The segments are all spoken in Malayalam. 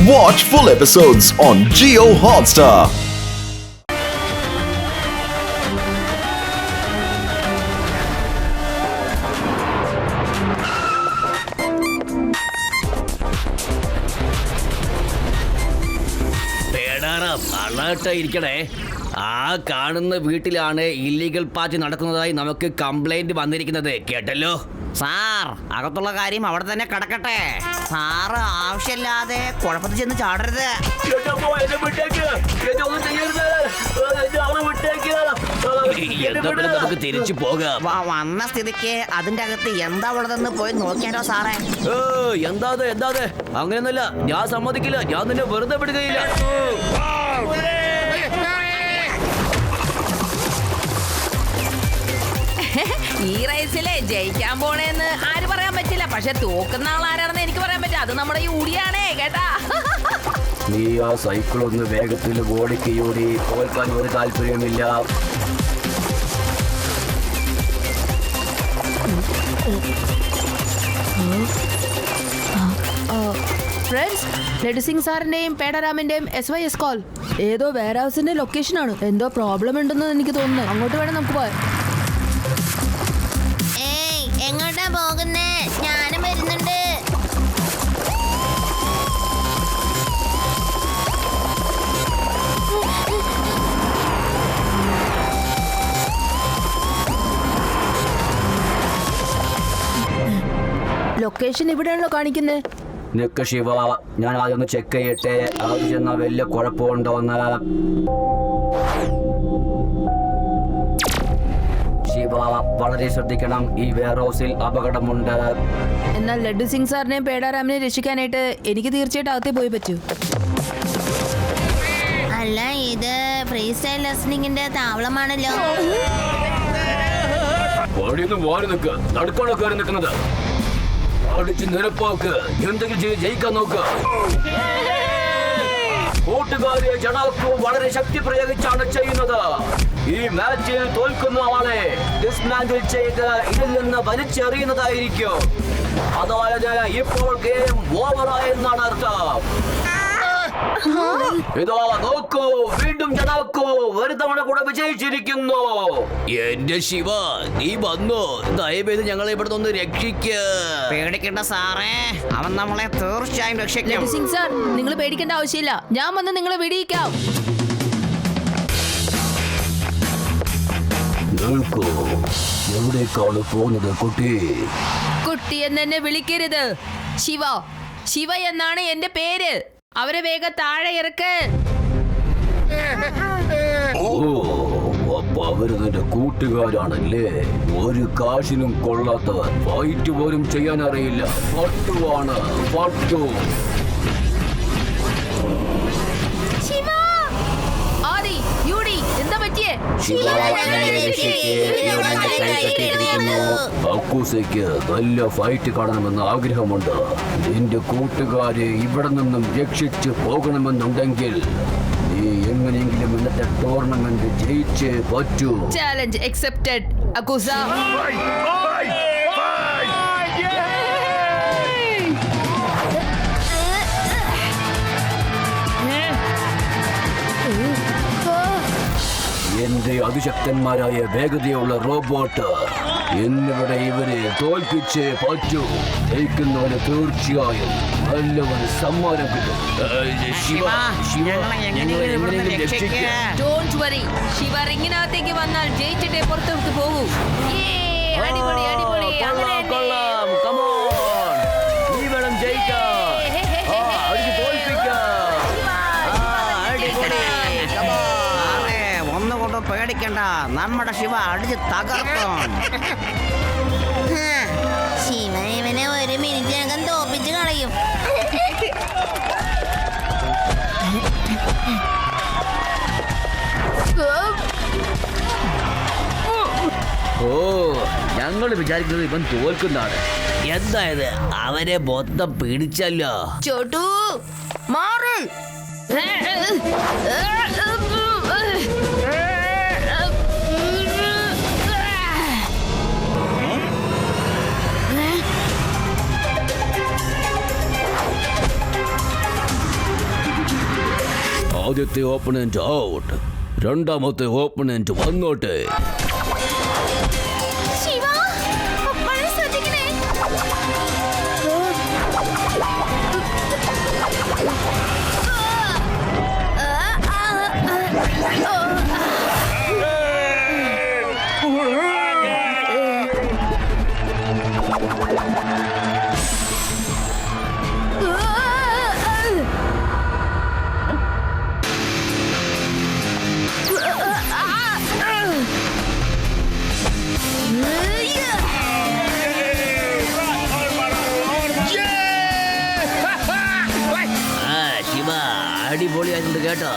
Watch full episodes on Jio Hotstar. അലേർട്ടായിരിക്കണേ. ആ കാണുന്ന വീട്ടിലാണ് ഇല്ലീഗൽ പാർട്ടി നടക്കുന്നതായി നമുക്ക് കംപ്ലൈന്റ് വന്നിരിക്കുന്നത്. കേട്ടല്ലോ സാർ, അകത്തുള്ള കാര്യം അവിടെ തന്നെ കിടക്കട്ടെ. സാറ് ആവശ്യമില്ലാതെ കുഴപ്പത്തിൽ ചെന്ന് ചാടരുത്. നമുക്ക് തിരിച്ചു പോകാം. വന്ന സ്ഥിതിക്ക് അതിന്റെ അകത്ത് എന്താ ഉള്ളതെന്ന് പോയി നോക്കിയാലോ സാറേ? എന്താ അങ്ങനെയൊന്നുമില്ല. ഞാൻ സമ്മതിക്കില്ല. ഞാൻ നിന്നെ വെറുതെ വിടുകയില്ല. ഈ റേസിലെ ജയിക്കാൻ പോണേന്ന് ആര് പറയാൻ പറ്റില്ല. പക്ഷെ തോക്കുന്ന ആൾ ആരാണെന്ന് എനിക്ക് പറയാൻ പറ്റും. അത് നമ്മുടെ യൂടിയാണേ, കേട്ടാ. നീ ആ സൈക്കിൾ ഒന്ന് വേഗത്തിൽ ഓടിക്കയോടി. തോൽക്കാൻ ഒരു താല്പര്യമില്ല. ഫ്രണ്ട്സ്, ലഡു സിംഗ് സാറിന്റെയും പേടരാമിന്റെയും SYS കോൾ. ഏതോ വെയർ ഹൗസിന്റെ ലൊക്കേഷനാണ്. എന്തോ പ്രോബ്ലം ഉണ്ടെന്ന് എനിക്ക് തോന്നുന്നു. അങ്ങോട്ട് വേണം നമുക്ക് പോവാൻ. എങ്ങോട്ടാ പോകുന്നേ? ഞാനും വരുന്നുണ്ട്. ലൊക്കേഷൻ ഇവിടെയാണല്ലോ കാണിക്കുന്നത്. നിക്ക് ശിവ, ഞാൻ അതൊന്ന് ചെക്ക് ചെയ്യട്ടെ. അത് ചെന്ന വലിയ കുഴപ്പമുണ്ടോന്ന്. ശിവ, വളരെ ശ്രദ്ധിക്കണം. ഈ വെയർ ഹൗസിൽ അപകടമുണ്ട്. എന്നാൽ ലഡു സിംഗ് സാറിനെയും പേടാരാമിനെയും രക്ഷിക്കാനായിട്ട് എനിക്ക് തീർച്ചയായിട്ടും അകത്തേ പോയി പറ്റൂ. അല്ല, ഇത് ഫ്രീ സ്റ്റൈൽ ലെസ്ണിങ്ങിന്റെ താവളമാണല്ലോ. നടുക്കാണോ കയറി നിൽക്കുന്നത്? അടിച്ച് നിരപ്പാക്ക്. എന്തെങ്കിലും ചെയ്ത് ജയിക്കാൻ നോക്ക്. കൂട്ടുകാരെ, ജനാക്കു വളരെ ശക്തി പ്രയോഗിച്ചാണ് ചെയ്യുന്നത്. ഈ മാച്ചിൽ തോൽക്കുന്ന ആളെ ഡിസ്മാൻഡിൽ ചെയ്ത് ഇതിൽ നിന്ന് വലിച്ചെറിയുന്നതായിരിക്കും. അതായത് ഇപ്പോൾ ഗെയിം ഓവറായെന്നാണ് അർത്ഥം. ഇതാ നോക്കൂ, വീണ്ടും ജനാക്കു ഒരു തവണ കൂടെ വിജയിച്ചിരിക്കുന്നു. എന്റെ ശിവ, നീ വന്നോ? ദയവേത് ഞങ്ങളെ ഇവിടെ നിന്ന് രക്ഷിക്ക. പേടിക്കണ്ട സാറേ, അവൻ നമ്മളെ തീർച്ചയായും രക്ഷിക്കും. ലഡു സിംഗ് സാർ, നിങ്ങൾ പേടിക്കേണ്ട ആവശ്യമില്ല. ഞാൻ വന്ന് നിങ്ങളെ വെടിയിക്കാം. എവിടേക്കാണ് പോകുന്നത് കുട്ടി? കുട്ടി എന്നെ വിളിക്കരുത്. ശിവ എന്നാണ് എന്റെ പേര്. അവരെ വേഗം താഴെ ഇറക്ക്. അപ്പൊ അവര് നിന്റെ കൂട്ടുകാരാണല്ലേ? ഒരു കാശിനും കൊള്ളാത്തവർ. ഫൈറ്റ് പോലും ചെയ്യാൻ അറിയില്ല. പട്ടുവാണ് പട്ടു. ആദി, യൂഡി, എന്താ പറ്റിയേ? അക്കൂസയ്ക്ക് നല്ല ഫൈറ്റ് കാണണമെന്ന് ആഗ്രഹമുണ്ട്. നിന്റെ കൂട്ടുകാരെ ഇവിടെ നിന്നും രക്ഷിച്ച് പോകണമെന്നുണ്ടെങ്കിൽ നീ എങ്ങനെയെങ്കിലും ഇന്നത്തെ ടൂർണമെന്റ് ജയിച്ചേ പറ്റൂ. ചാലഞ്ച് അക്സെപ്റ്റഡ്, അക്കൂസ. എന്റെ അതിശക്തന്മാരായ വേഗതയുള്ള റോബോട്ട് എന്നിവിടെ ഇവരെ തോൽപ്പിച്ചേ പറ്റൂ. ജയിക്കുന്നവന് തീർച്ചയായും നല്ലവന് സമ്മാനം കിട്ടും. Don't worry. ശിവ റിങ്ങിനകത്തേക്ക് വന്നാൽ ജയിച്ചിട്ടേ പുറത്തോട്ട് പോകൂ. അടിപൊളി അടിപൊളി. ഒന്നുകൊണ്ടും പേടിക്കണ്ട, നമ്മുടെ ശിവ അടിച്ച് തകർക്കും. ശിവ ഇവനെ ഒരു മിനിറ്റിനകം തോപ്പിച്ച് കളയും. ഞങ്ങൾ വിചാരിക്കുന്നത് ഇവൻ തോൽക്കുന്നതാണ്. എന്തായത്? അവനെ മൊത്തം പിടിച്ചല്ലോ. ചോട്ടു മാറ്. ആദ്യത്തെ ഓപ്പണന്റ് ഔട്ട്. രണ്ടാമത്തെ ഓപ്പണന്റ് വന്നോട്ടെ. ശിവ, വളരെ ശ്രദ്ധിക്കണേ. ശിവ അടിപൊളിയായിട്ടുണ്ട് കേട്ടോ.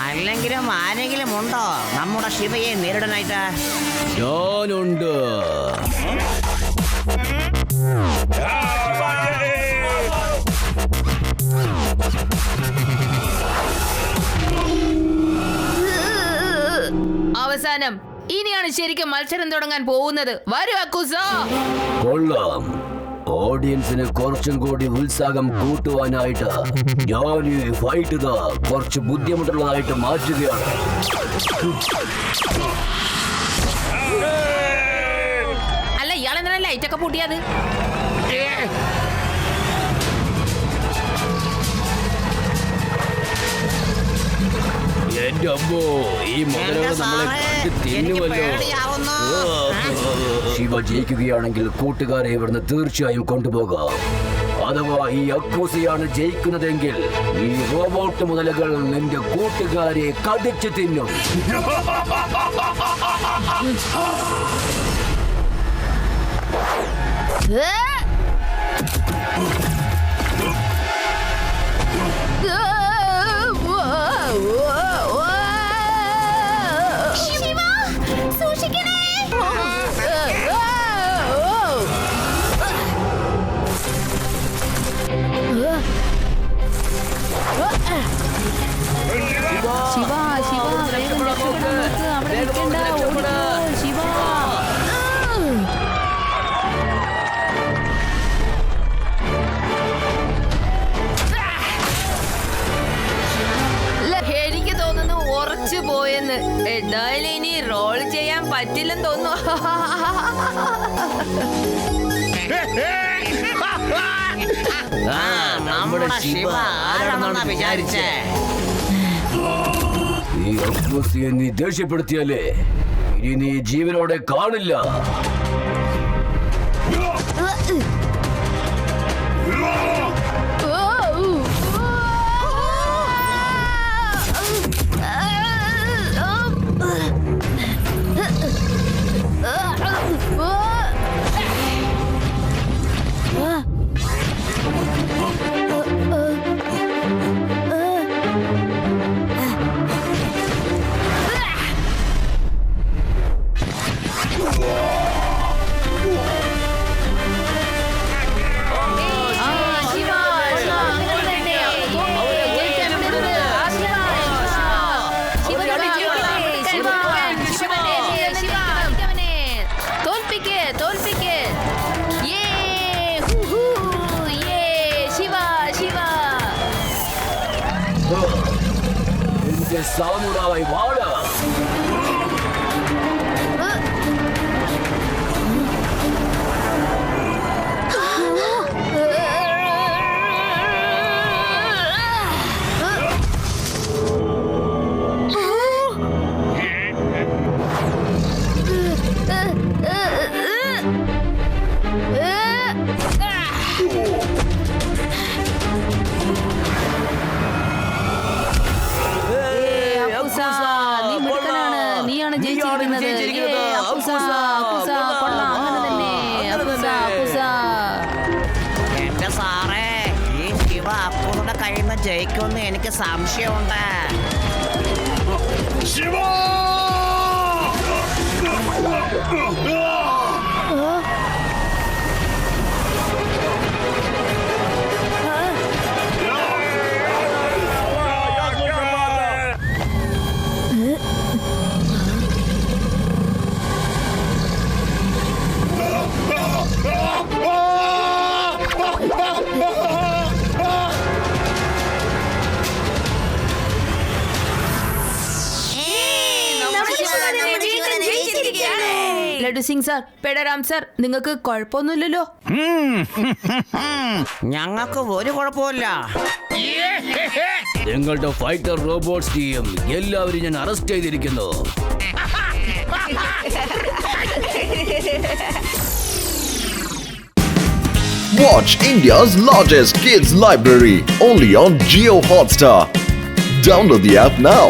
അല്ലെങ്കിലും ആരെങ്കിലും ഉണ്ടോ നമ്മുടെ ശിവയെ നേരിടാനായിട്ട്? ഞാനുണ്ട്. അവസാനം ഇനിയാണ് ശരിക്കും മത്സരം തുടങ്ങാൻ പോകുന്നത്. വരൂ അക്കുസ. കൊള്ളാം. ഓഡിയൻസിന് കുറച്ചും കൂടി ഉത്സാഹം കൂട്ടുവാനായിട്ട് ഞാൻ ഈ ഫൈറ്റ് കുറച്ച് ബുദ്ധിമുട്ടുള്ളതായിട്ട് മാറ്റുകയാണ്. അല്ല ഇയാളെന്തിനാ ലൈറ്റൊക്കെ പൂട്ടിയത്? എന്റെ അമ്മോ, ഈ മുതലുകൾ നമ്മളെ കണ്ട് തിന്നുമല്ലോ. ശിവ ജയിക്കുകയാണെങ്കിൽ കൂട്ടുകാരെ ഇവിടുന്ന് തീർച്ചയായും കൊണ്ടുപോകാം. അഥവാ ഈ അക്കൂസിയാണ് ജയിക്കുന്നതെങ്കിൽ ഈ റോബോട്ട് മുതലുകൾ നിന്റെ കൂട്ടുകാരെ കടിച്ചു തിന്നും. ശിവ, സൂക്ഷിക്കണേ. ശിവ, ശിവ, വേഗം രക്ഷപ്പെടാൻ നോക്ക്. അവിടെ നിൽക്കണ്ട, ഓടിക്കോ, ശിവ. എനിക്ക് തോന്നുന്നു ഉറച്ചു പോയെന്ന്. എന്തായാലും ഇനി റോൾ ചെയ്യാൻ പറ്റില്ലെന്ന് തോന്നുന്നു. നമ്മുടെ ശിവ ആരാണെന്നാ വിചാരിച്ചേ? ഈ അക്കൂസിയെ നീ ദേഷ്യപ്പെടുത്തിയാലേ ഇനി നീ ജീവനോടെ കാണില്ല. എന്റെ സാമുറായി വാഴ. നീയാണ് ജയിച്ചിരിക്കുന്നത്. എന്റെ സാറേ, ഈ ശിവ അപ്പൂടെ കയ്യിൽ നിന്ന് ജയിക്കുമെന്ന് എനിക്ക് സംശയമുണ്ട്. ലഡു സിംഗ് സാർ, പേടരാം സാർ, നിങ്ങൾക്ക് കുഴപ്പമൊന്നുമില്ലല്ലോ? ഞങ്ങൾക്ക് ഒരു കുഴപ്പമില്ല. നിങ്ങളുടെ ഫൈറ്റർ റോബോട്ട്സ് ടീം എല്ലാവരും ഞാൻ അറസ്റ്റ് ചെയ്തിരിക്കുന്നു. Watch India's largest kids library only on Jio Hotstar. Download the app now.